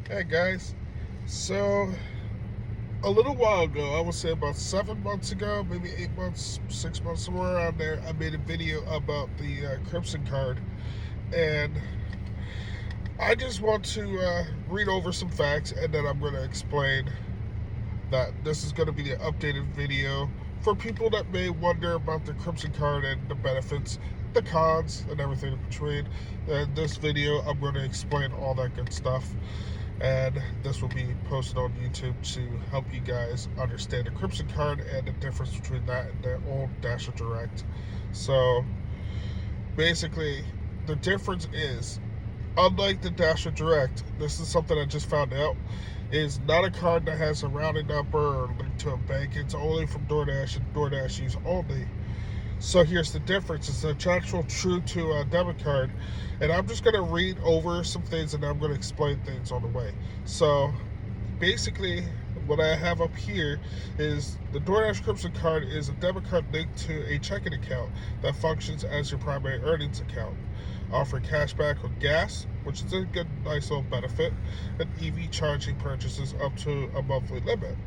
Hey guys, so a little while ago, I would say about 7 months ago, maybe 8 months, 6 months, somewhere around there, I made a video about the Crimson card, and I just want to read over some facts, and then I'm going to explain that this is going to be the updated video for people that may wonder about the Crimson card and the benefits, the cons, and everything in between. In this video, I'm going to explain all that good stuff, and this will be posted on YouTube to help you guys understand the Crimson card and the difference between that and the old Dasher Direct. So basically, the difference is, unlike the Dasher Direct, this is something I just found out, is not a card that has a rounding number or link to a bank. It's only from DoorDash and DoorDash use only. So here's the difference. It's actual true to a debit card. And I'm just going to read over some things and I'm going to explain things on the way. So basically, what I have up here is the DoorDash Crimson card is a debit card linked to a checking account that functions as your primary earnings account, offering cash back on gas, which is a good, nice little benefit, and EV charging purchases up to a monthly limit,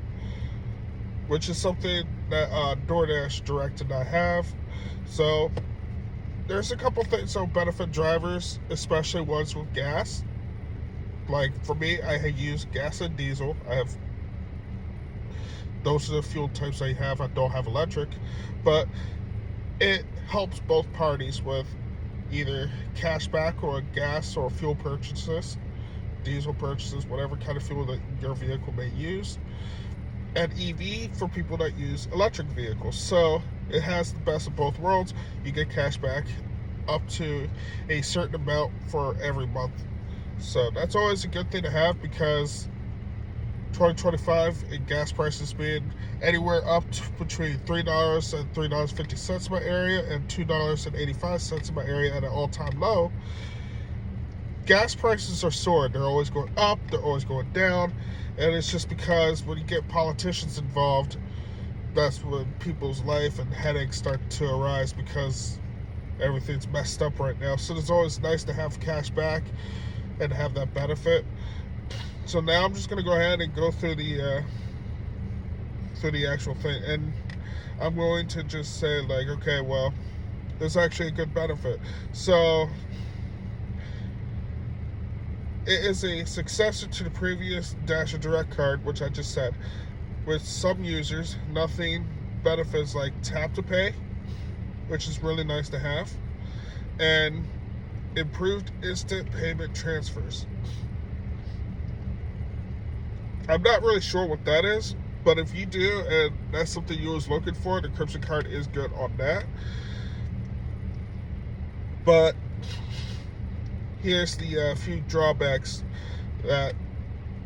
which is something that DoorDash Direct did not have. So there's a couple things that will benefit drivers, especially ones with gas. Like for me, I use gas and diesel. Those are the fuel types I have. I don't have electric, but it helps both parties with either cash back or gas or fuel purchases, diesel purchases, whatever kind of fuel that your vehicle may use, and EV for people that use electric vehicles. So it has the best of both worlds. You get cash back up to a certain amount for every month. So that's always a good thing to have, because 2025 and gas prices being anywhere up to between $3 and $3.50 in my area and $2.85 in my area at an all-time low. Gas prices are soaring. They're always going up, they're always going down, and it's just because when you get politicians involved, that's when people's life and headaches start to arise, because everything's messed up right now. So it's always nice to have cash back and have that benefit. So now I'm just going to go ahead and go through the actual thing, and I'm going to just say, like, okay, well, there's actually a good benefit. So it is a successor to the previous Dasher Direct card, which I just said. With some users, nothing benefits like tap to pay, which is really nice to have, and improved instant payment transfers. I'm not really sure what that is, but if you do, and that's something you was looking for, the Crimson card is good on that. But here's the few drawbacks that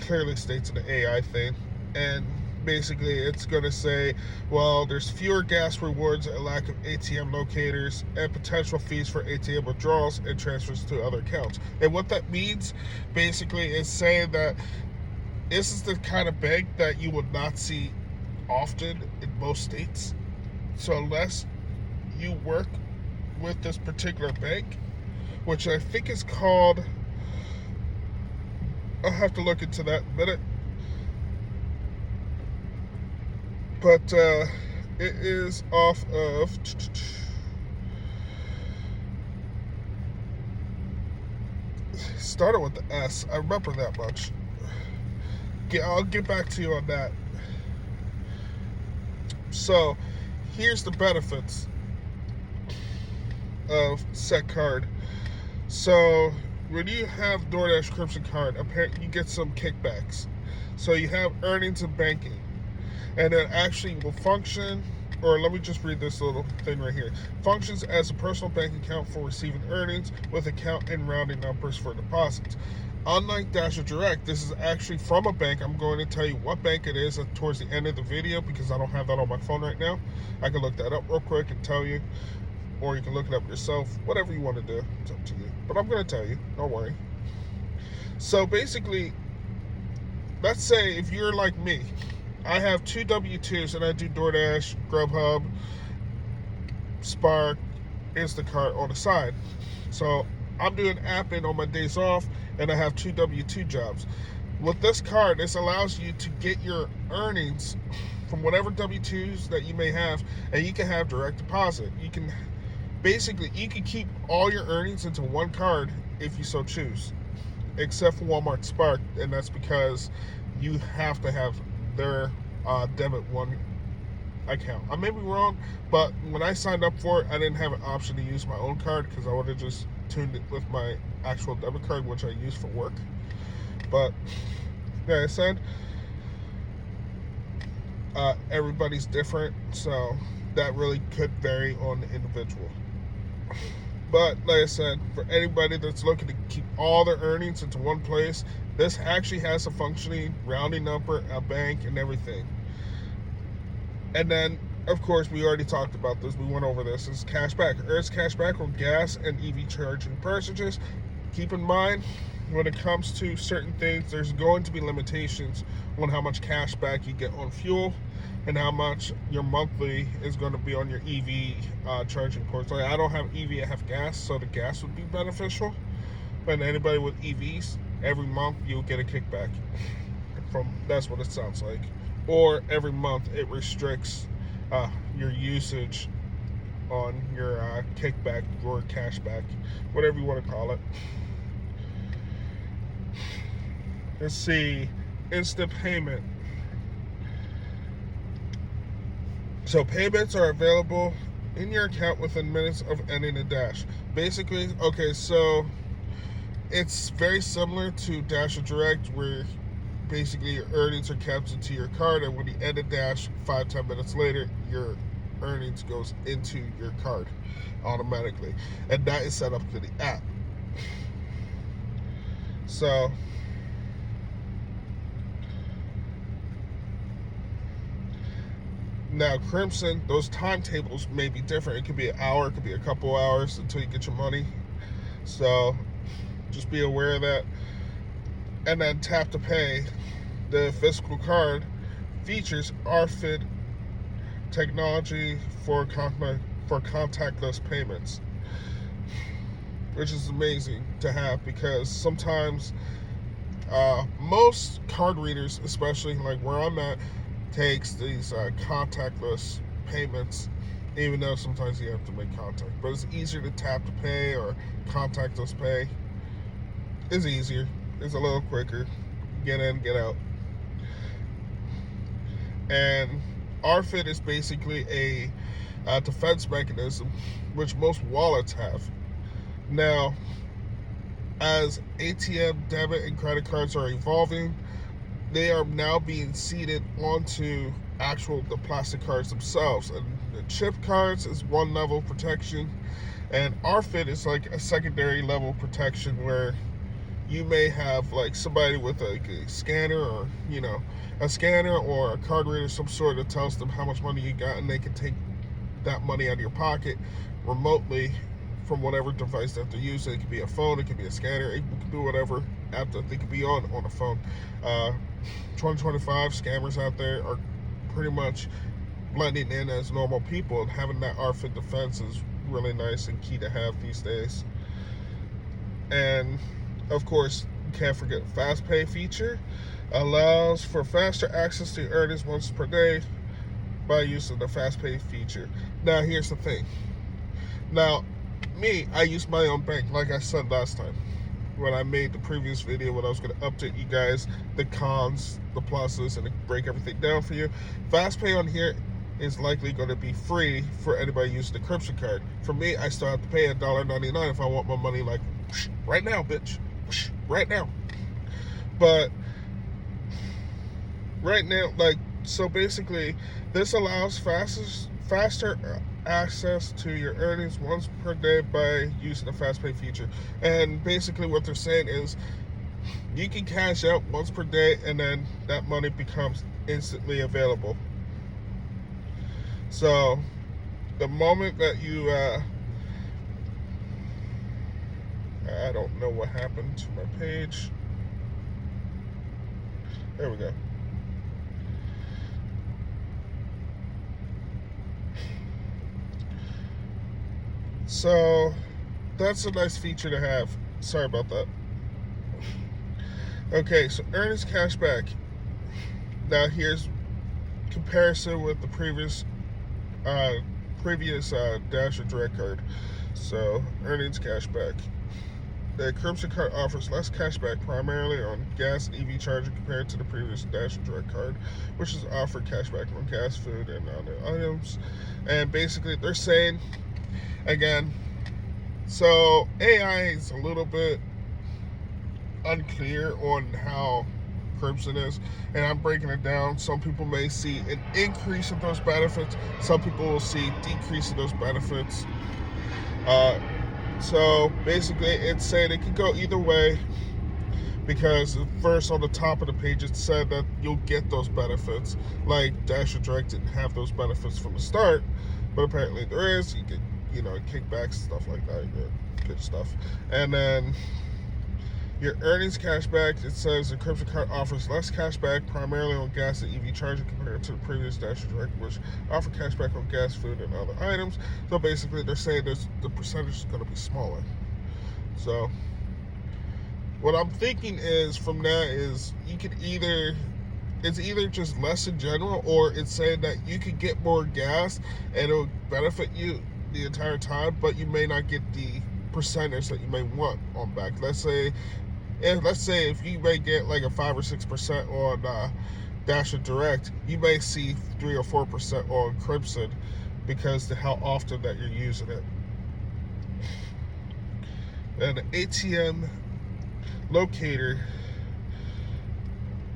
clearly states in the AI thing. And basically, it's going to say, well, there's fewer gas rewards, a lack of ATM locators, and potential fees for ATM withdrawals and transfers to other accounts. And what that means, basically, is saying that this is the kind of bank that you would not see often in most states. So unless you work with this particular bank, which I think is called, I'll have to look into that in a minute, but it is off of, started with the S. I remember that much. I'll get back to you on that. So here's the benefits of said card. So when you have DoorDash Crimson card, apparently you get some kickbacks. So you have earnings and banking, and it actually will function, or let me just read this little thing right here. Functions as a personal bank account for receiving earnings, with account and rounding numbers for deposits. Unlike Dasher Direct, this is actually from a bank. I'm going to tell you what bank it is towards the end of the video, because I don't have that on my phone right now. I can look that up real quick and tell you, or you can look it up yourself. Whatever you want to do, it's up to you. But I'm going to tell you, don't worry. So basically, let's say if you're like me, I have 2 W-2s and I do DoorDash, Grubhub, Spark, Instacart on the side. So I'm doing apping on my days off, and I have 2 W-2 jobs. With this card, this allows you to get your earnings from whatever W-2s that you may have, and you can have direct deposit. You can keep all your earnings into one card if you so choose, except for Walmart Spark, and that's because you have to have their debit one account. I may be wrong, but when I signed up for it, I didn't have an option to use my own card because I would have just tuned it with my actual debit card, which I use for work. But like I said, everybody's different, so that really could vary on the individual. But like I said, for anybody that's looking to keep all their earnings into one place, this actually has a functioning rounding number, a bank, and everything. And then, of course, we already talked about this. We went over this. It's cashback. Earns cashback on gas and EV charging purchases. Keep in mind, when it comes to certain things, there's going to be limitations on how much cash back you get on fuel and how much your monthly is going to be on your EV charging ports. Like, I don't have EV, I have gas, so the gas would be beneficial. But anybody with EVs, every month you'll get a kickback from, that's what it sounds like. Or every month it restricts your usage on your kickback or cashback, whatever you want to call it. Let's see, instant payment. So payments are available in your account within minutes of ending a dash. Basically, okay, so it's very similar to Dash or Direct, where basically your earnings are kept into your card, and when you end a dash 5-10 minutes later, your earnings goes into your card automatically, and that is set up to the app. So now Crimson, those timetables may be different. It could be an hour, it could be a couple hours until you get your money, so just be aware of that. And then tap to pay. The physical card features RFID technology for contactless payments, which is amazing to have, because sometimes most card readers, especially like where I'm at, takes these contactless payments, even though sometimes you have to make contact. But it's easier to tap to pay, or contactless pay is easier. It's a little quicker. Get in, get out. And RFID is basically a defense mechanism, which most wallets have. Now, as ATM, debit, and credit cards are evolving, they are now being seeded onto the plastic cards themselves. And the chip cards is one level of protection, and RFID is like a secondary level of protection, where you may have like somebody with like a scanner, or a scanner or a card reader, some sort, that tells them how much money you got, and they can take that money out of your pocket remotely from whatever device that they're using. It could be a phone, it could be a scanner, it could be whatever app that they could be on a phone. 2025 scammers out there are pretty much blending in as normal people, and having that RFID defense is really nice and key to have these days. And of course, you can't forget Fast Pay feature. Allows for faster access to earnings once per day by using the Fast Pay feature. Now, here's the thing. Now, I use my own bank, like I said last time when I made the previous video, when I was going to update you guys the cons, the pluses, and break everything down for you. Fast Pay on here is likely going to be free for anybody using the Crimson card. For me, I still have to pay $1.99 if I want my money like right now, bitch. Right now. But right now, so basically, this allows faster access to your earnings once per day by using the Fast Pay feature. And basically what they're saying is you can cash out once per day, and then that money becomes instantly available. So the moment that you I don't know what happened to my page. There we go. So that's a nice feature to have. Sorry about that. Okay, so earnings cashback. Now here's comparison with the uh, previous Dash or Direct card. So earnings cashback. The Crimson card offers less cashback primarily on gas and EV charging compared to the previous Dash and Direct card, which is offered cashback on gas, food, and other items. And basically, they're saying again. So AI is a little bit unclear on how Crimson is, and I'm breaking it down. Some people may see an increase in those benefits. Some people will see decrease in those benefits. Uh, so basically, it's saying it could go either way because first on the top of the page it said that you'll get those benefits. Like Dash or Direct didn't have those benefits from the start, but apparently there is. You get kickbacks, stuff like that. You get good stuff, and then your earnings cashback, it says the Crimson card offers less cashback primarily on gas and EV charging compared to the previous Dash or Direct, which offer cashback on gas, food, and other items. So basically, they're saying the percentage is going to be smaller. So what I'm thinking is from that is you could it's either just less in general, or it's saying that you could get more gas and it'll benefit you the entire time, but you may not get the percentage that you may want on back. Let's say if you may get like a 5 or 6% on Dash or Direct, you may see 3 or 4% on Crimson because of how often that you're using it. And the ATM locator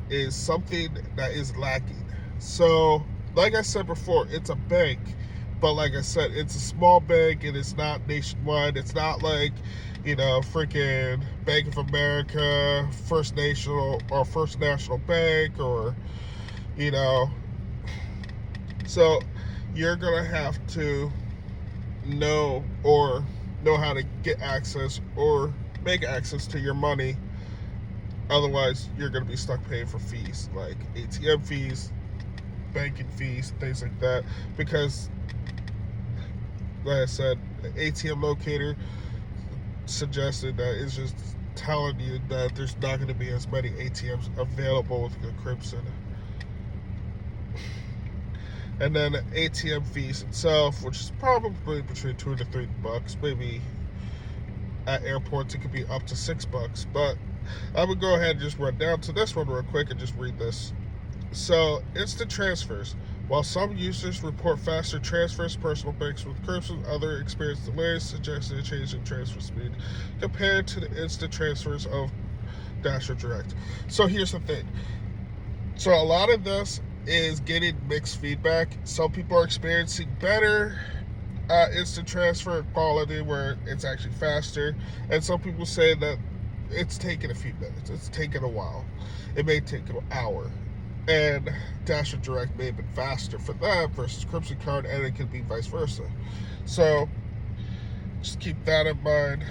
is something that is lacking. So, like I said before, it's a bank, but like I said, it's a small bank and it's not nationwide. It's not like, freaking Bank of America, First National Bank, or, so you're gonna have to know how to get access or make access to your money. Otherwise, you're going to be stuck paying for fees like ATM fees, banking fees, things like that. Because, like I said, the ATM locator suggested that it's just telling you that there's not going to be as many ATMs available with the Crimson. And then the ATM fees itself, which is probably between $2 to $3, maybe at airports it could be up to $6. But I would go ahead and just run down to this one real quick and just read this. So, instant transfers. While some users report faster transfers, personal banks with Crimson, others experience delays, suggesting a change in transfer speed compared to the instant transfers of Dash or Direct. So here's the thing. So a lot of this is getting mixed feedback. Some people are experiencing better instant transfer quality where it's actually faster, and some people say that it's taken a few minutes. It's taken a while. It may take an hour. And Dash or Direct may have been faster for that versus Crimson card, and it could be vice versa. So just keep that in mind.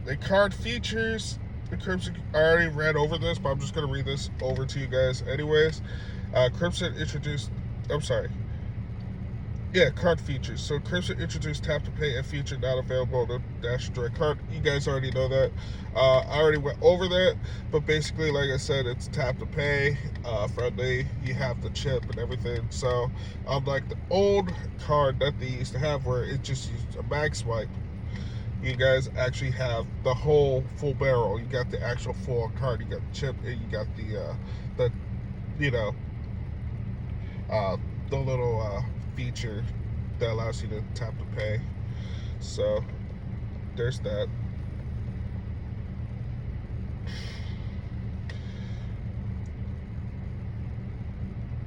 The card features, the Crimson, I already read over this, but I'm just going to read this over to you guys anyways. Crimson introduced, card features. So Crimson introduced Tap to Pay, a feature not available on the Dash Direct card. You guys already know that. I already went over that, but basically, like I said, it's Tap to Pay friendly. You have the chip and everything. So unlike the old card that they used to have, where it just used a mag swipe, you guys actually have the whole full barrel. You got the actual full card. You got the chip, and you got the little feature that allows you to tap to pay. So there's that.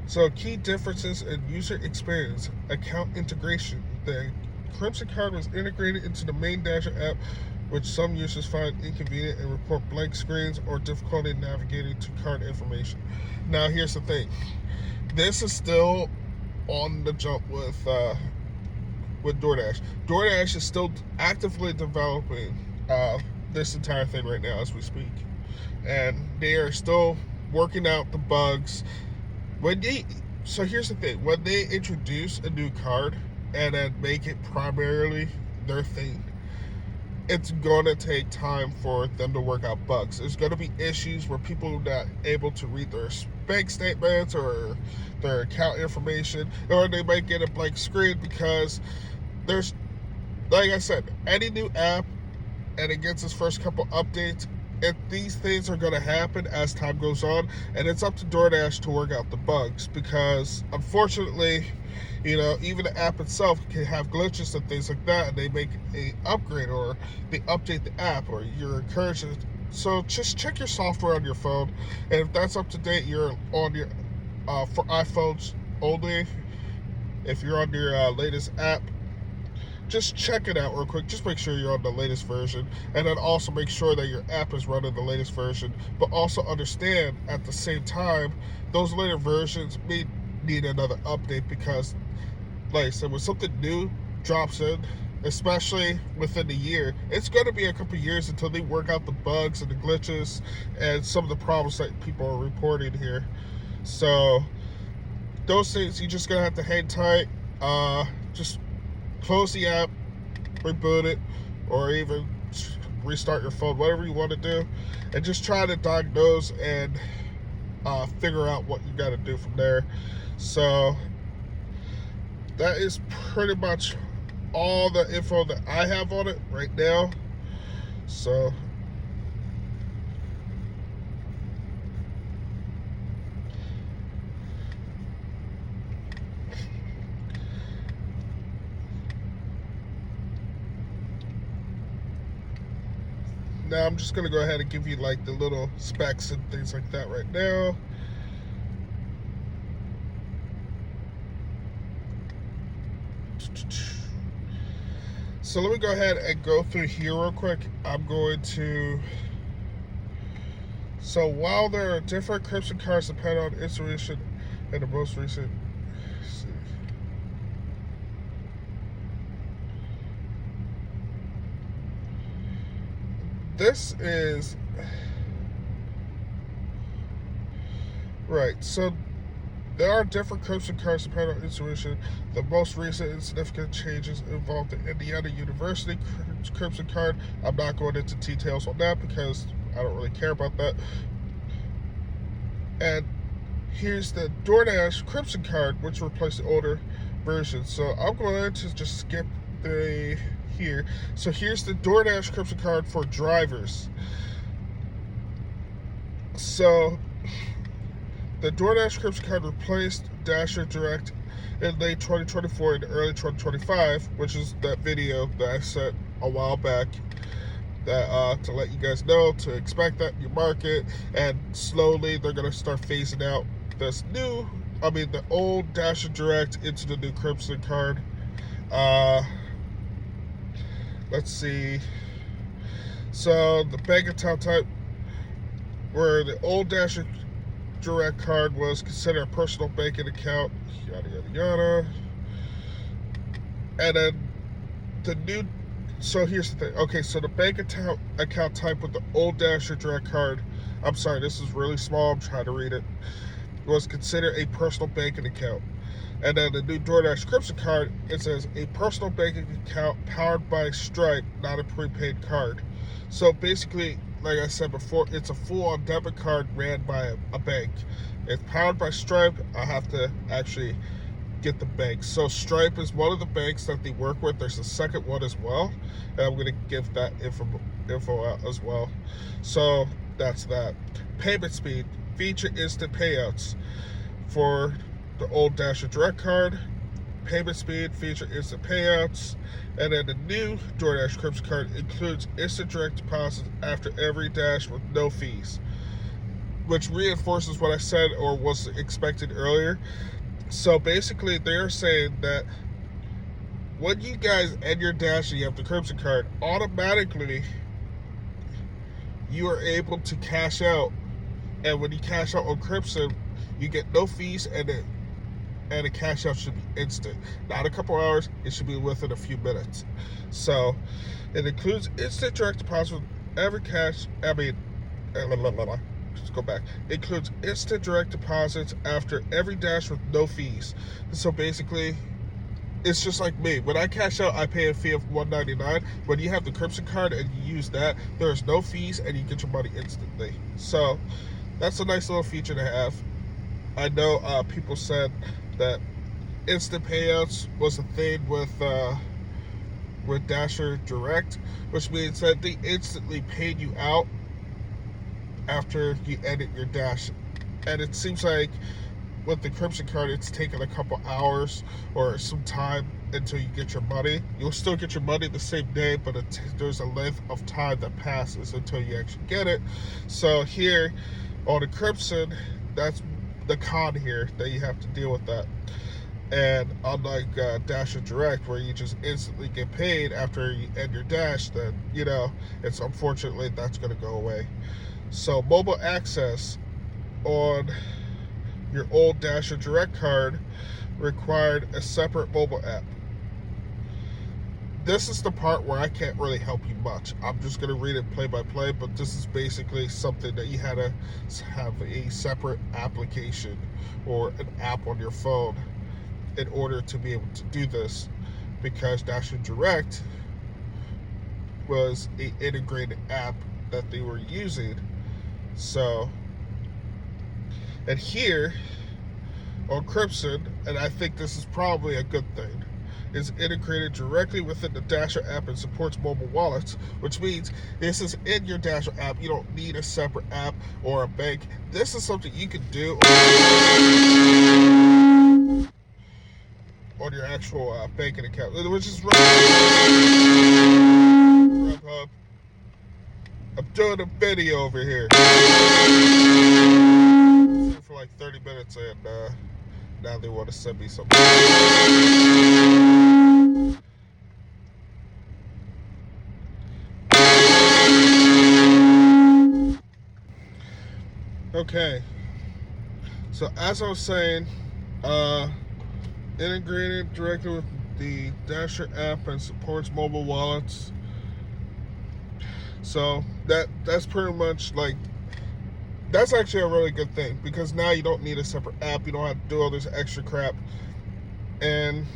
So key differences in user experience. Account integration. The Crimson card was integrated into the main Dasher app, which some users find inconvenient and report blank screens or difficulty navigating to card information. Now here's the thing. This is still on the jump with DoorDash. DoorDash is still actively developing this entire thing right now as we speak, and they are still working out the bugs. So here's the thing: when they introduce a new card and then make it primarily their thing, it's going to take time for them to work out bugs. There's going to be issues where people are not able to read their bank statements or their account information, or they might get a blank screen because there's, like I said, any new app and it gets its first couple updates, these things are going to happen as time goes on, and it's up to DoorDash to work out the bugs because, unfortunately, even the app itself can have glitches and things like that, and they make a upgrade or they update the app, or you're encouraged. So just check your software on your phone, and if that's up to date, you're on your for iPhones only. If you're on your latest app, just check it out real quick. Just make sure you're on the latest version, and then also make sure that your app is running the latest version. But also understand at the same time, those later versions may need another update because, like I said, when something new drops in, especially within a year, it's going to be a couple years until they work out the bugs and the glitches and some of the problems that people are reporting here. So those things, you just going to have to hang tight. Just close the app, reboot it, or even restart your phone, whatever you want to do, and just try to diagnose and figure out what you got to do from there. So that is pretty much all the info that I have on it right now. So now I'm just going to go ahead and give you like the little specs and things like that right now. So let me go ahead and go through here real quick. I'm going to... So while there are different encryption cards depending on installation and the most recent... This is... Right, so there are different encryption cards depending on installation. The most recent and significant changes involved the Indiana University encryption card. I'm not going into details on that because I don't really care about that. And here's the DoorDash encryption card, which replaced the older version. So I'm going to just skip the here. So here's the DoorDash encryption card for drivers. So the DoorDash encryption card replaced Dasher Direct in late 2024 and early 2025, which is that video that I sent a while back, that to let you guys know to expect that in your market. And slowly they're going to start phasing out the old Dasher Direct into the new encryption card. Let's see. So the bank account type, where the old Dasher Direct card was considered a personal banking account, yada yada yada. And then the new, so here's the thing. Okay, so the bank account type with the old Dasher Direct card, I'm sorry, this is really small, I'm trying to read it, was considered a personal banking account. And then the new DoorDash encryption card, it says a personal banking account powered by Stripe, not a prepaid card. So basically, like I said before, it's a full-on debit card ran by a bank. It's powered by Stripe. I have to actually get the bank. So Stripe is one of the banks that they work with. There's a second one as well, and I'm going to give that info out as well. So that's that. Payment speed, feature instant payouts for the old Dasher Direct card. Payment speed, feature instant payouts. And then the new DoorDash encryption card includes instant direct deposits after every dash with no fees, which reinforces what I said or was expected earlier. So basically they're saying that when you guys end your dash and you have the encryption card, automatically you are able to cash out. And when you cash out on encryption, you get no fees, and the cash out should be instant. Not a couple hours, it should be within a few minutes. So it includes instant direct deposit with every just go back. It includes instant direct deposits after every dash with no fees. So basically, it's just like me. When I cash out, I pay a fee of $1.99. When you have the Crimson card and you use that, there's no fees and you get your money instantly. So that's a nice little feature to have. I know people said that instant payouts was a thing with Dasher Direct, which means that they instantly paid you out after you edit your Dash. And it seems like with the Crimson card, it's taken a couple hours or some time until you get your money. You'll still get your money the same day, but there's a length of time that passes until you actually get it. So here on the Crimson, that's the con here, that you have to deal with that. And unlike Dasher Direct, where you just instantly get paid after you end your Dash, then, it's unfortunately that's going to go away. So mobile access on your old Dasher Direct card required a separate mobile app. This is the part where I can't really help you much. I'm just going to read it play by play, but this is basically something that you had to have a separate application or an app on your phone in order to be able to do this, because Dasher Direct was an integrated app that they were using. So, and here on Crimson, and I think this is probably a good thing, is integrated directly within the Dasher app and supports mobile wallets, which means this is in your Dasher app. You don't need a separate app or a bank. This is something you can do on your actual banking account, which is Grubhub. I'm doing a video over here for like 30 minutes, and now they want to send me something. Okay, so as I was saying, integrated directly with the Dasher app and supports mobile wallets. So that's pretty much like, that's actually a really good thing, because now you don't need a separate app. You don't have to do all this extra crap. And,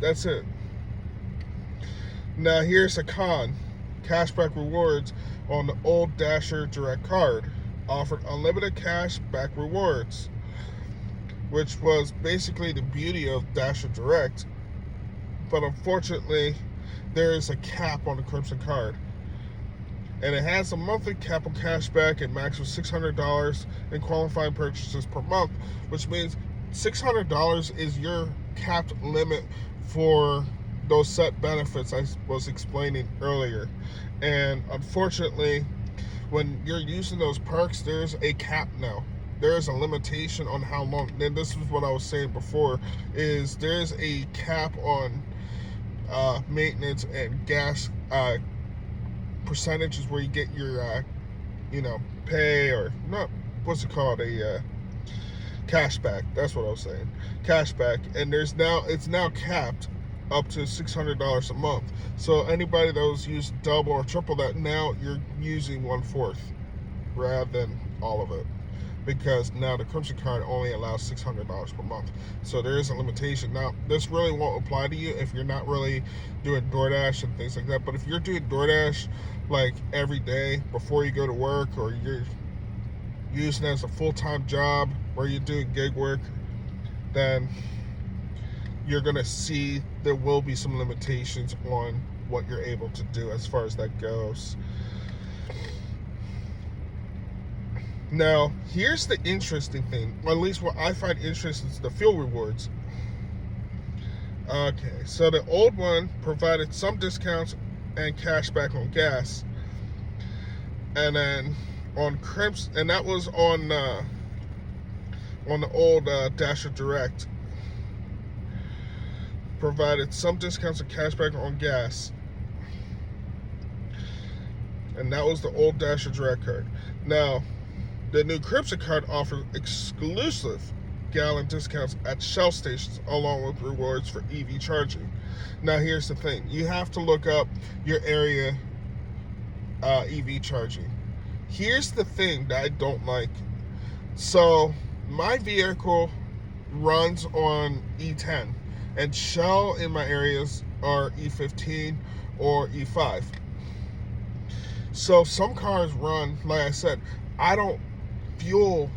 that's it. Now here's a con. Cashback rewards on the old Dasher Direct card offered unlimited cashback rewards, which was basically the beauty of Dasher Direct. But unfortunately, there is a cap on the Crimson card. And it has a monthly cap on cashback and max of $600 in qualifying purchases per month, which means $600 is your capped limit for those set benefits I was explaining earlier. And unfortunately, when you're using those perks, there's a cap now. There is a limitation on how long, and this is what I was saying before, is there's a cap on maintenance and gas percentages where you get your pay, or not, what's it called, a cashback. That's what I was saying, cashback. And it's now capped up to $600 a month. So anybody that was using double or triple that, now you're using 1/4 rather than all of it, because now the Crimson card only allows $600 per month. So there is a limitation. Now, this really won't apply to you if you're not really doing DoorDash and things like that. But if you're doing DoorDash like every day before you go to work, or you're using it as a full-time job where you're doing gig work, then you're going to see there will be some limitations on what you're able to do as far as that goes. Now, here's the interesting thing, or at least what I find interesting, is the fuel rewards. Okay, so the old one provided some discounts and cash back on gas. And then on Crimson, and that was on the old Dasher Direct, provided some discounts and cash back on gas. And that was the old Dasher Direct card. Now, the new Crimson card offers exclusive gallon discounts at Shell stations, along with rewards for EV charging. Now, here's the thing. You have to look up your area EV charging. Here's the thing that I don't like. So, my vehicle runs on E10, and Shell in my areas are E15 or E5. So some cars run, like I said, I don't fuel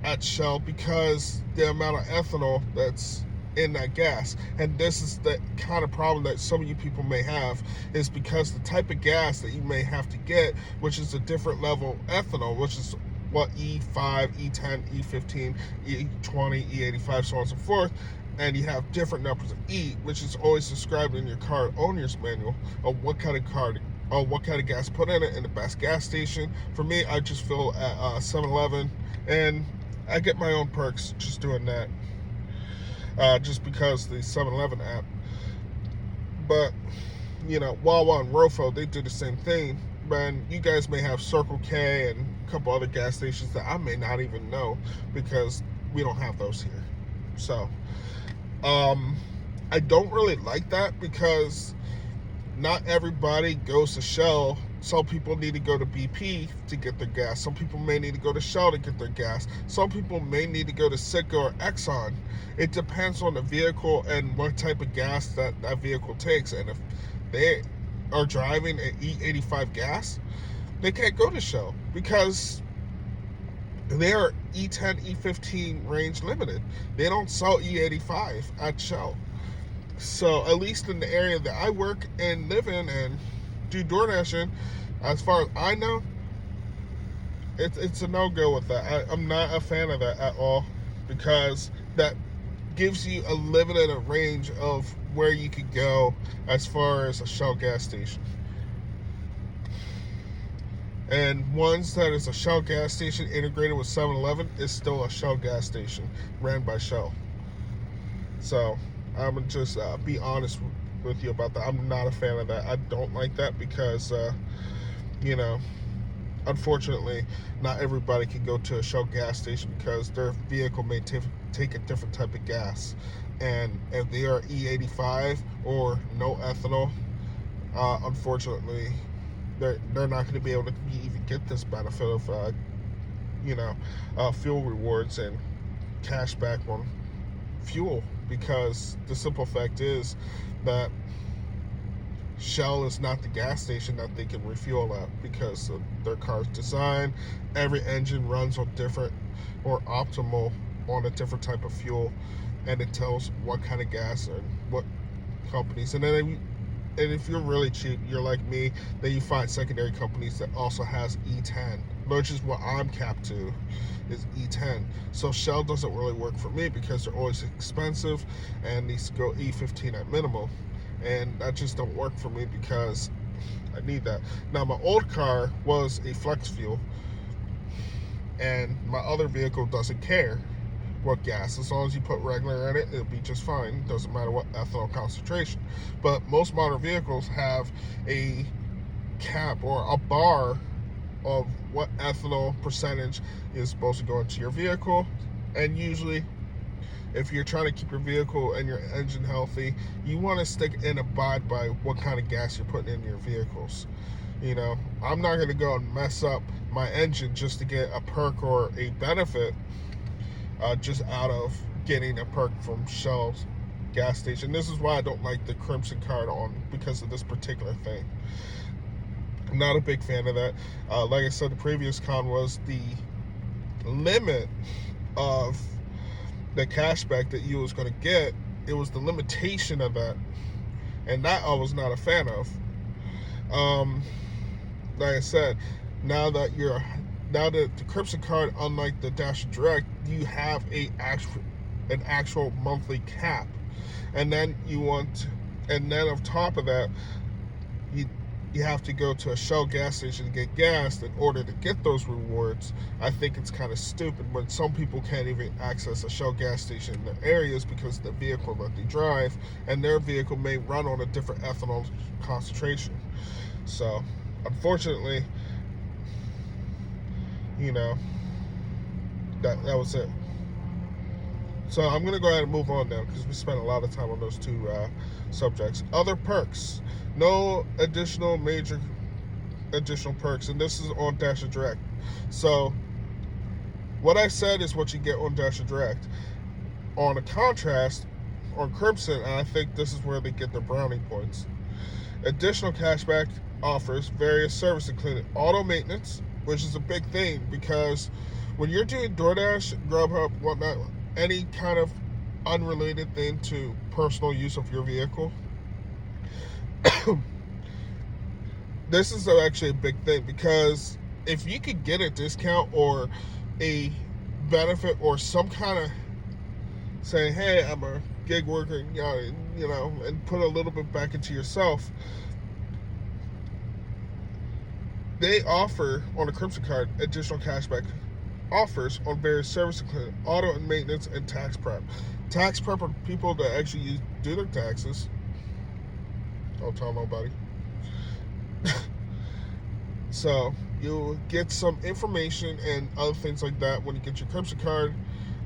at Shell because the amount of ethanol that's in that gas. And this is the kind of problem that some of you people may have, is because the type of gas that you may have to get, which is a different level of ethanol, which is what E5, E10, E15, E20, E85, so on and so forth. And you have different numbers of E, which is always described in your car owner's manual of what kind of gas put in it in the best gas station. For me, I just fill at 7-Eleven, and I get my own perks just doing that. Just because the 7-Eleven app. But, Wawa and Rofo, they do the same thing. But you guys may have Circle K and a couple other gas stations that I may not even know, because we don't have those here. So, I don't really like that, because not everybody goes to Shell. Some people need to go to BP to get their gas. Some people may need to go to Shell to get their gas. Some people may need to go to Sika or Exxon. It depends on the vehicle and what type of gas that vehicle takes. And if they are driving an E85 gas, they can't go to Shell, because they are E10, E15 range limited. They don't sell E85 at Shell. So at least in the area that I work and live in and do DoorDash in, as far as I know, it's a no-go with that. I'm not a fan of that at all, because that gives you a limited range of where you could go as far as a Shell gas station. And once that is a Shell gas station integrated with 7-Eleven, is still a Shell gas station ran by Shell. So I'm gonna just be honest with you about that. I'm not a fan of that. I don't like that, because unfortunately, not everybody can go to a Shell gas station, because their vehicle may take a different type of gas. And if they are E85 or no ethanol, unfortunately, they're not going to be able to even get this benefit of fuel rewards and cash back on fuel, because the simple fact is that Shell is not the gas station that they can refuel at, because of their car's design. Every engine runs on different, or optimal on a different type of fuel, and it tells what kind of gas and what companies. And then if you're really cheap, you're like me, then you find secondary companies that also has E10, which is what I'm capped to, is E10. So Shell doesn't really work for me, because they're always expensive and needs to go E15 at minimum. And that just don't work for me, because I need that. Now, my old car was a flex fuel, and my other vehicle doesn't care what gas. As long as you put regular in it, it'll be just fine. Doesn't matter what ethanol concentration. But most modern vehicles have a cap or a bar of what ethanol percentage is supposed to go into your vehicle. And usually, if you're trying to keep your vehicle and your engine healthy, you want to stick and abide by what kind of gas you're putting in your vehicles. I'm not going to go and mess up my engine just to get a perk or a benefit, just out of getting a perk from Shell's gas station. This is why I don't like the Crimson card on, because of this particular thing. I'm not a big fan of that. Like I said, the previous con was the limit of the cashback that you was going to get. It was the limitation of that, and that I was not a fan of. Like I said, now that the Crimson card, unlike the Dash Direct, you have an actual monthly cap, and then on top of that, you have to go to a Shell gas station to get gas in order to get those rewards. I think it's kind of stupid when some people can't even access a Shell gas station in their areas because of the vehicle that they drive, and their vehicle may run on a different ethanol concentration. So, unfortunately, that was it. So I'm going to go ahead and move on now, because we spent a lot of time on those two subjects. Other perks. No additional perks, and this is on Dash Direct. So what I said is what you get on Dash Direct. on a contrast, on Crimson, and I think this is where they get their brownie points. Additional cashback offers various services, including auto maintenance, which is a big thing because when you're doing DoorDash, Grubhub, whatnot, any kind of unrelated thing to personal use of your vehicle, this is actually a big thing because if you could get a discount or a benefit or some kind of saying, hey, I'm a gig worker, and put a little bit back into yourself, they offer on a Crimson card additional cashback offers on various services, including auto and maintenance and tax prep. Tax prep are people that actually do their taxes. Don't tell nobody. So you'll get some information and other things like that when you get your Crimson card.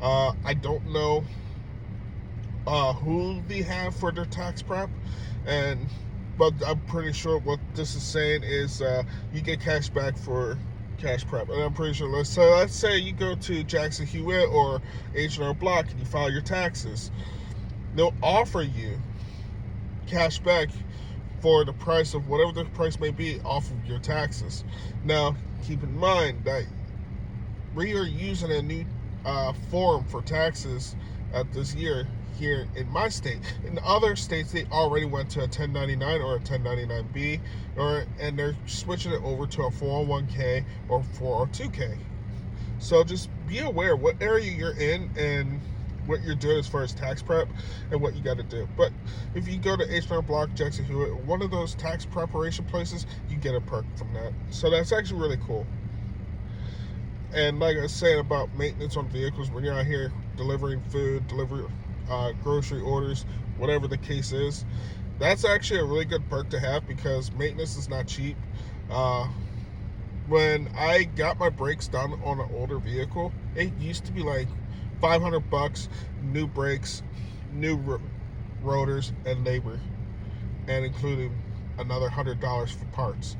I don't know who they have for their tax prep, but I'm pretty sure what this is saying is you get cash back for cash prep, and I'm pretty sure. Let's say you go to Jackson Hewitt or H&R Block and you file your taxes. They'll offer you cash back for the price of whatever the price may be off of your taxes. Now, keep in mind that we are using a new form for taxes this year here in my state. In other states, they already went to a 1099 or a 1099B, and they're switching it over to a 401k or 402k. So just be aware what area you're in and what you're doing as far as tax prep and what you got to do. But if you go to H&R Block, Jackson Hewitt, one of those tax preparation places, you get a perk from that. So that's actually really cool. And like I was saying about maintenance on vehicles, when you're out here delivering food, grocery orders, whatever the case is, that's actually a really good perk to have because maintenance is not cheap. When I got my brakes done on an older vehicle, it used to be like $500, new brakes, new rotors, and labor, and including another $100 for parts.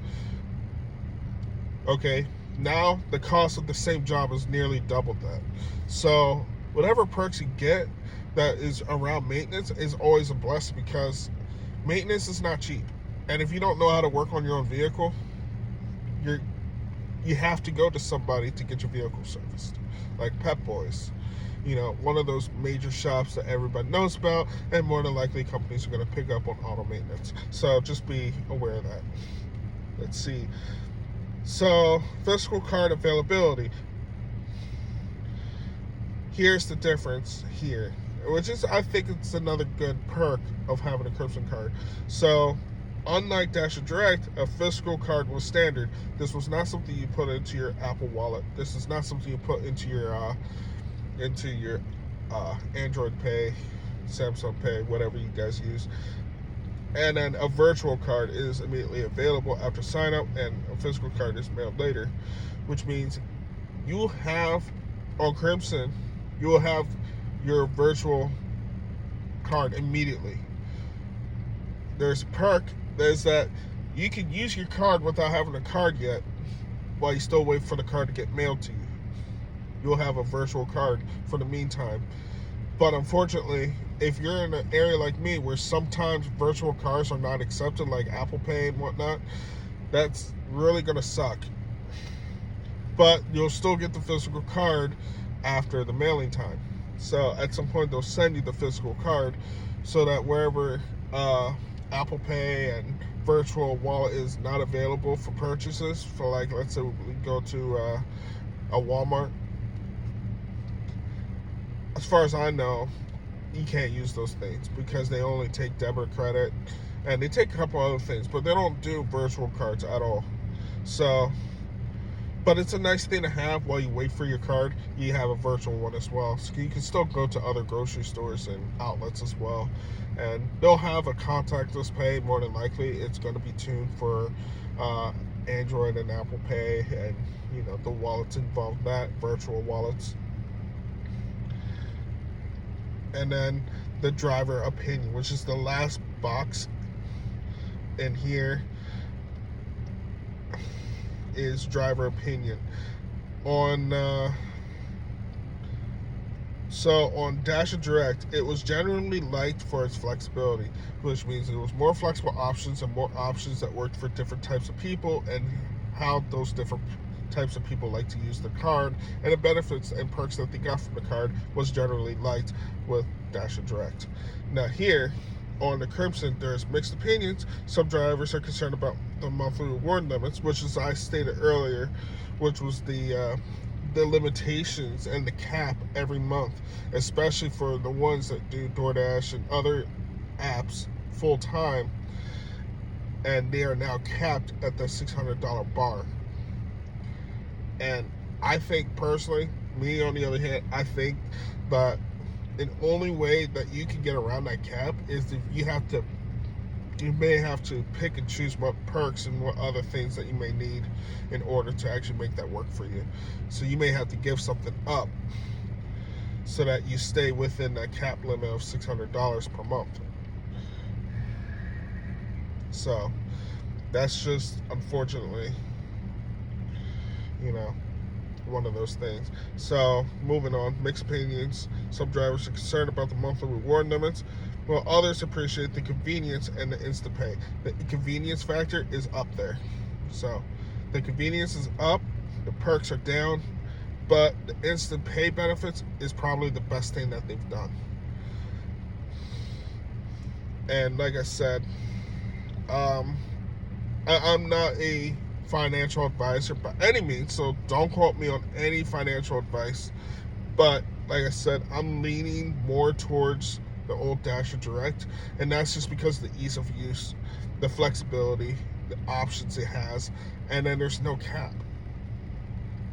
Okay, now the cost of the same job is nearly double that. So whatever perks you get that is around maintenance is always a blessing because maintenance is not cheap. And if you don't know how to work on your own vehicle, you have to go to somebody to get your vehicle serviced, like Pep Boys. One of those major shops that everybody knows about, and more than likely companies are going to pick up on auto maintenance. So just be aware of that. Let's see. So, physical card availability. Here's the difference here, which is, I think it's another good perk of having a Crimson card. So, unlike Dash Direct, a physical card was standard. This was not something you put into your Apple Wallet. This is not something you put into your Android Pay, Samsung Pay, whatever you guys use. And then a virtual card is immediately available after sign up, and a physical card is mailed later, which means you have on Crimson, you will have your virtual card immediately. There's a perk is that you can use your card without having a card yet, while you still wait for the card to get mailed to you. You'll have a virtual card for the meantime. But unfortunately, if you're in an area like me where sometimes virtual cards are not accepted, like Apple Pay and whatnot, that's really going to suck. But you'll still get the physical card after the mailing time. So at some point, they'll send you the physical card so that wherever Apple Pay and virtual wallet is not available for purchases, for like, let's say we go to a Walmart, as far as I know, you can't use those things because they only take debit or credit, and they take a couple other things, but they don't do virtual cards at all. So, but it's a nice thing to have while you wait for your card. You have a virtual one as well, so you can still go to other grocery stores and outlets as well, and they'll have a contactless pay. More than likely, it's going to be tuned for Android and Apple Pay, and the wallets involved, that virtual wallets. And then the driver opinion, which is the last box in here, is driver opinion. On So on Dash and Direct, it was generally liked for its flexibility, which means it was more flexible options and more options that worked for different types of people and how those different types of people like to use the card, and the benefits and perks that they got from the card was generally liked with Dash and Direct. Now here on the Crimson, there's mixed opinions. Some drivers are concerned about the monthly reward limits, which, as I stated earlier, which was the limitations and the cap every month, especially for the ones that do DoorDash and other apps full time, and they are now capped at the $600 bar. And I think personally, me on the other hand, I think that the only way that you can get around that cap is if you may have to pick and choose what perks and what other things that you may need in order to actually make that work for you. So you may have to give something up so that you stay within that cap limit of $600 per month. So that's just, unfortunately, one of those things. So moving on, mixed opinions. Some drivers are concerned about the monthly reward limits, while others appreciate the convenience and the instant pay. The convenience factor is up there. So the convenience is up, the perks are down, but the instant pay benefits is probably the best thing that they've done. And like I said, I'm not a financial advisor by any means, so don't quote me on any financial advice. But like I said, I'm leaning more towards the old Dash and Direct, and that's just because of the ease of use, the flexibility, the options it has, and then there's no cap.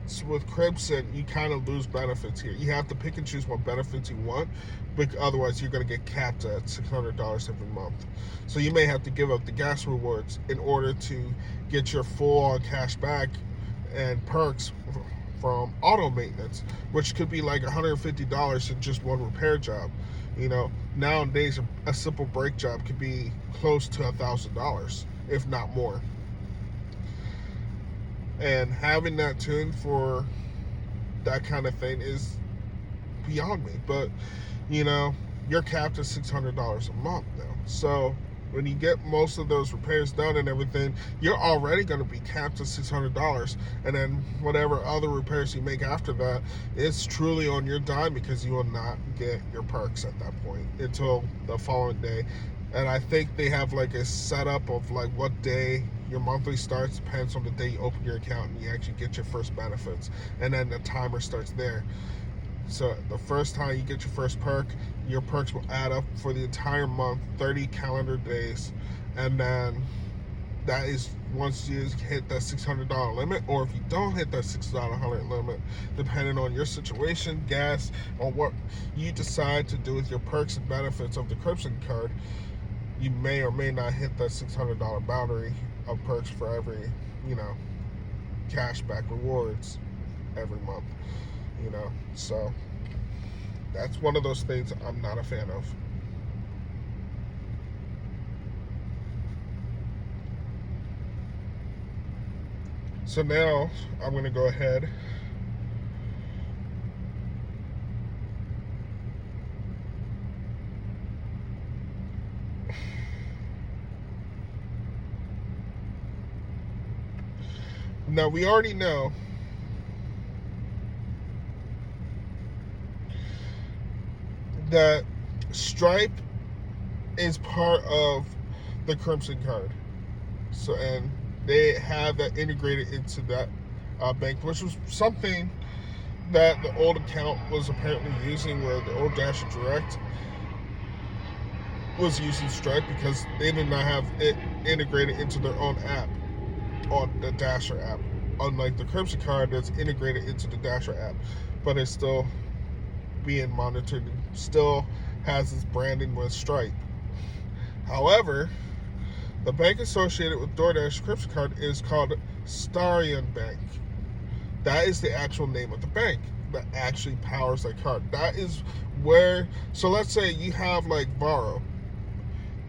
So with Crimson, you kind of lose benefits here. You have to pick and choose what benefits you want, but otherwise you're going to get capped at $600 every month. So you may have to give up the gas rewards in order to get your full cash back and perks from auto maintenance, which could be like $150 in just one repair job. Nowadays a simple brake job could be close to $1,000, if not more. And having that tune for that kind of thing is beyond me. But, you're capped at $600 a month now. So when you get most of those repairs done and everything, you're already going to be capped at $600. And then whatever other repairs you make after that, it's truly on your dime, because you will not get your perks at that point until the following day. And I think they have like a setup of like what day your monthly starts, depends on the day you open your account and you actually get your first benefits. And then the timer starts there. So the first time you get your first perk, your perks will add up for the entire month, 30 calendar days. And then that is once you hit that $600 limit, or if you don't hit that $600 limit, depending on your situation, gas, or what you decide to do with your perks and benefits of the Crimson card, you may or may not hit that $600 boundary of perks for every, cashback rewards every month. So that's one of those things I'm not a fan of. So now I'm going to go ahead now. We already know that Stripe is part of the Crimson card. So, and they have that integrated into that bank, which was something that the old account was apparently using, where the old Dash Direct was using Stripe because they did not have it integrated into their own app on the Dasher app. Unlike the Crimson card that's integrated into the Dasher app, but it's still being monitored and still has its branding with Stripe. However, the bank associated with DoorDash Crimson card is called Starion Bank. That is the actual name of the bank that actually powers that card. That is where, so let's say you have like Varo.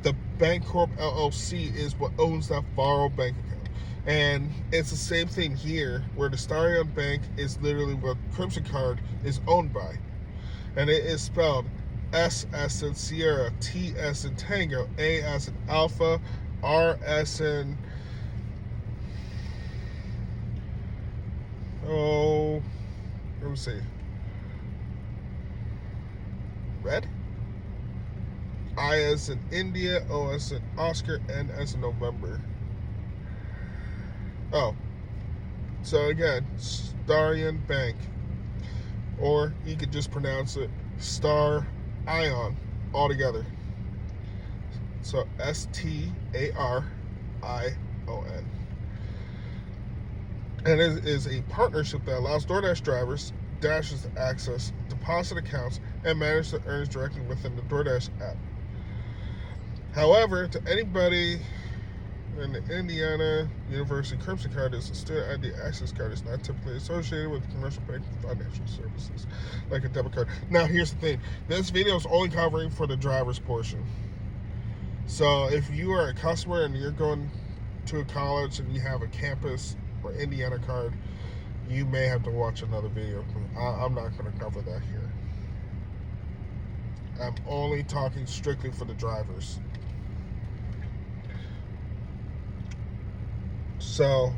The Bancorp LLC is what owns that Varo bank account. And it's the same thing here, where the Starion Bank is literally what Crimson card is owned by. and it is spelled S as in Sierra, T as in Tango, A as in Alpha, R as in let me see, red, I as in India, O as in Oscar, N as in November. Oh, so again, Starion Bank, or you could just pronounce it Star Ion altogether. So STARION. And it is a partnership that allows DoorDash drivers Dashes to access deposit accounts and manage their earnings directly within the DoorDash app. However, to anybody in the Indiana University Crimson Card is a student ID access card. Is not typically associated with commercial bank financial services like a debit card. Now, here's the thing. This video is only covering for the driver's portion. So if you are a customer and you're going to a college and you have a campus or Indiana card, you may have to watch another video. I'm not going to cover that here. I'm only talking strictly for the drivers. So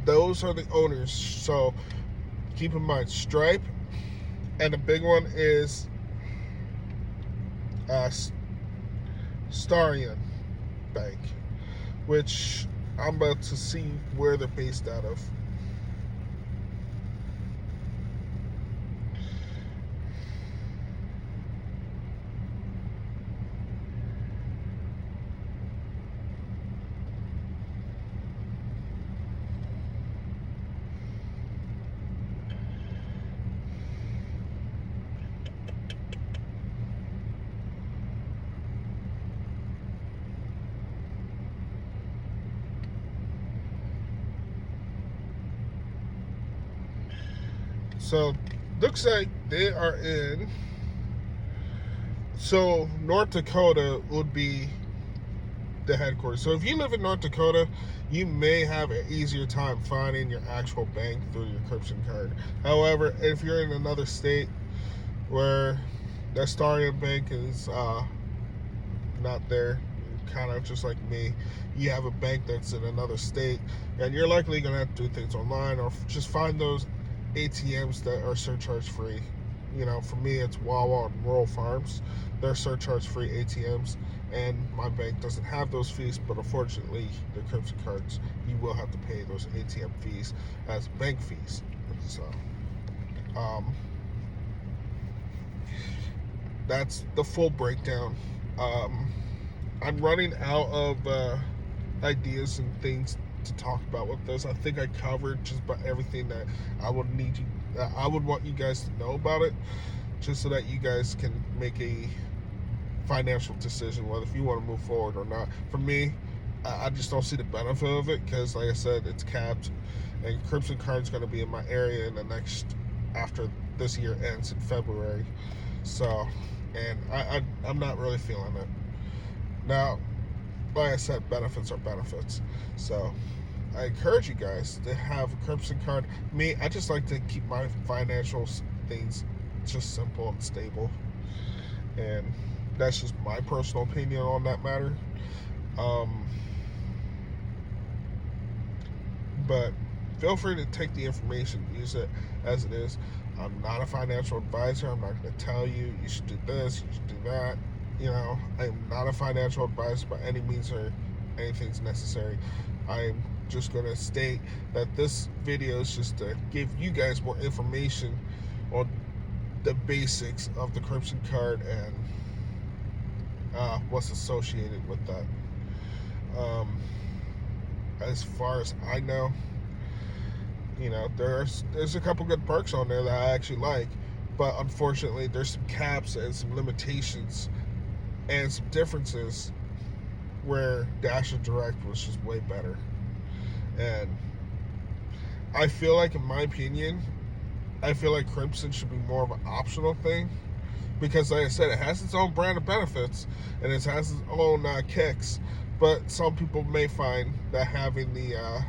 those are the owners. So keep in mind Stripe, and the big one is Starion Bank, which I'm about to see where they're based out of. So looks like they are in. So North Dakota would be the headquarters. So if you live in North Dakota, you may have an easier time finding your actual bank through your Crimson card. However, if you're in another state where the Starion Bank is not there, kind of just like me, you have a bank that's in another state, and you're likely going to have to do things online or just find those ATMs that are surcharge free. You know, for me, it's Wawa and Rural Farms. They're surcharge free ATMs, and my bank doesn't have those fees, but unfortunately, the Crimson cards, you will have to pay those ATM fees as bank fees. So, that's the full breakdown. I'm running out of ideas and things to talk about with this. I think I covered just about everything that I would want you guys to know about it, just so that you guys can make a financial decision whether if you want to move forward or not. For me, I just don't see the benefit of it because, like I said, it's capped, and Crimson Card's going to be in my area in the after this year ends in February. So, and I'm not really feeling it. Now, like I said, benefits are benefits. So I encourage you guys to have a Crimson card. Me, I just like to keep my financial things just simple and stable. And that's just my personal opinion on that matter. But feel free to take the information, use it as it is. I'm not a financial advisor. I'm not going to tell you should do this, you should do that. You know, I'm not a financial advisor by any means or anything's necessary. I'm just going to state that this video is just to give you guys more information on the basics of the Crimson card and what's associated with that. As far as I know, you know, there's a couple good perks on there that I actually like, but unfortunately there's some caps and some limitations and some differences where Dash Direct was just way better. And I feel like, in my opinion, I feel like Crimson should be more of an optional thing because, like I said, it has its own brand of benefits and it has its own kicks, but some people may find that having the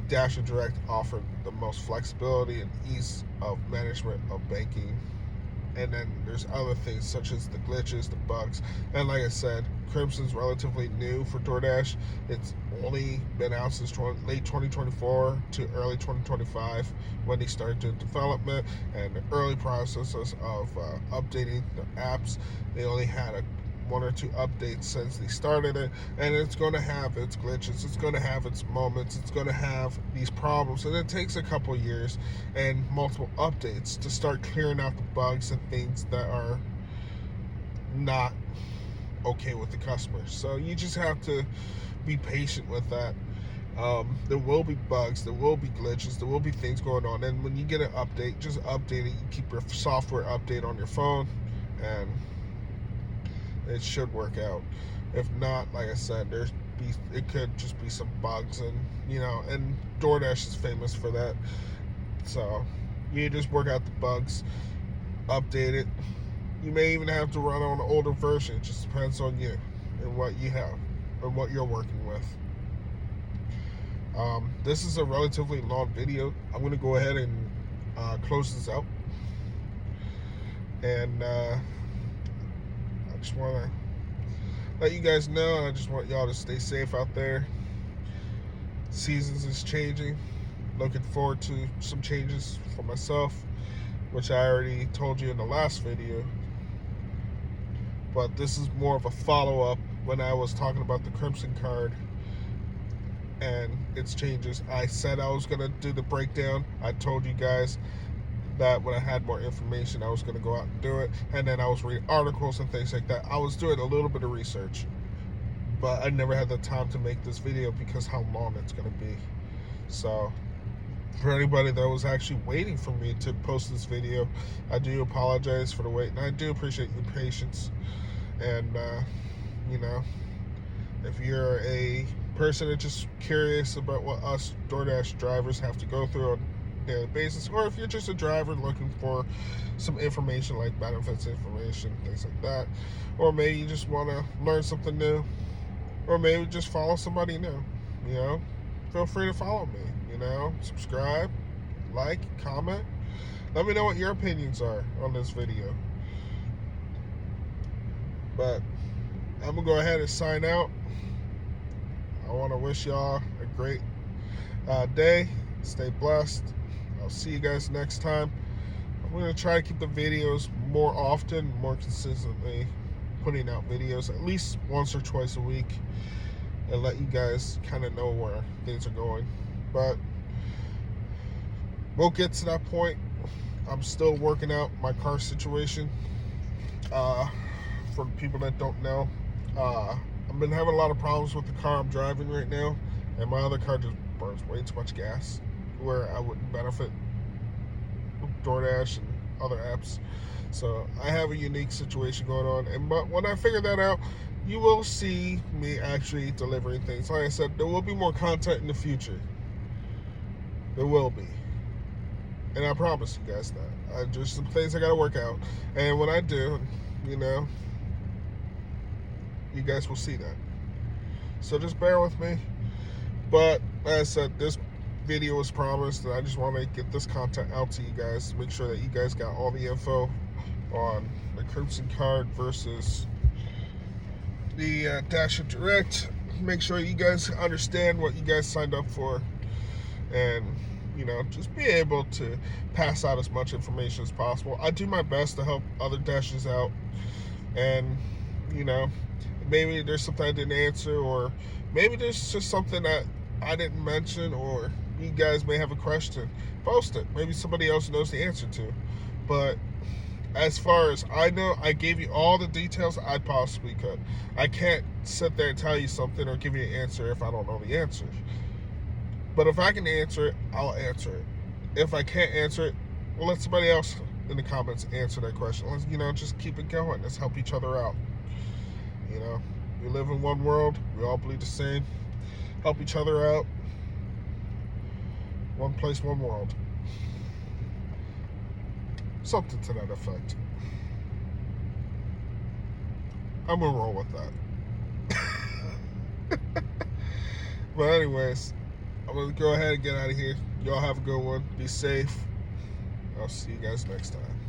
Dash Direct offered the most flexibility and ease of management of banking And then there's other things such as the glitches, the bugs, and like I said, Crimson's relatively new for DoorDash. It's only been out since late 2024 to early 2025 when they started doing development and the early processes of updating the apps. They only had one or two updates since they started it, and it's going to have its glitches, it's going to have its moments, it's going to have these problems, and it takes a couple years and multiple updates to start clearing out the bugs and things that are not okay with the customers. So you just have to be patient with that. There will be bugs, there will be glitches, there will be things going on, and when you get an update, just update it. You keep your software update on your phone, and it should work out. If not, like I said, it could just be some bugs, and and DoorDash is famous for that. So you just work out the bugs, update it. You may even have to run on an older version. It just depends on you and what you have and what you're working with. This is a relatively long video. I'm going to go ahead and close this out. And I just want to let you guys know, and I just want y'all to stay safe out there. Seasons is changing. Looking forward to some changes for myself, which I already told you in the last video. But this is more of a follow-up when I was talking about the Crimson card and its changes. I said I was going to do the breakdown. I told you guys that when I had more information, I was going to go out and do it. And then I was reading articles and things like that. I was doing a little bit of research, but I never had the time to make this video because how long it's going to be. So for anybody that was actually waiting for me to post this video, I do apologize for the wait, and I do appreciate your patience. And if you're a person that's just curious about what us DoorDash drivers have to go through on a daily basis, or if you're just a driver looking for some information like benefits information, things like that, or maybe you just want to learn something new, or maybe just follow somebody new, feel free to follow me, subscribe, like, comment. Let me know what your opinions are on this video. But I'm going to go ahead and sign out. I want to wish y'all a great day. Stay blessed. I'll see you guys next time. I'm going to try to keep the videos more often, more consistently, putting out videos at least once or twice a week, and let you guys kind of know where things are going. But we'll get to that point. I'm still working out my car situation. For people that don't know, I've been having a lot of problems with the car I'm driving right now, and my other car just burns way too much gas, where I wouldn't benefit DoorDash and other apps. So I have a unique situation going on, but when I figure that out, you will see me actually delivering things. Like I said, there will be more content in the future. There will be. And I promise you guys that. Just some things I gotta work out. And when I do, you guys will see that. So just bear with me. But like I said, this video was promised, and I just want to get this content out to you guys to make sure that you guys got all the info on the Crimson card versus the Dasher Direct. Make sure you guys understand what you guys signed up for, and just be able to pass out as much information as possible. I do my best to help other Dashers out, and maybe there's something I didn't answer, or maybe there's just something that I didn't mention, or you guys may have a question. Post it. Maybe somebody else knows the answer to. But as far as I know, I gave you all the details I possibly could. I can't sit there and tell you something or give you an answer if I don't know the answer. But if I can answer it, I'll answer it. If I can't answer it, well, let somebody else in the comments answer that question. Let's, just keep it going. Let's help each other out. We live in one world. We all believe the same. Help each other out. One place, one world. Something to that effect. I'm gonna roll with that. But anyways, I'm gonna go ahead and get out of here. Y'all have a good one. Be safe. I'll see you guys next time.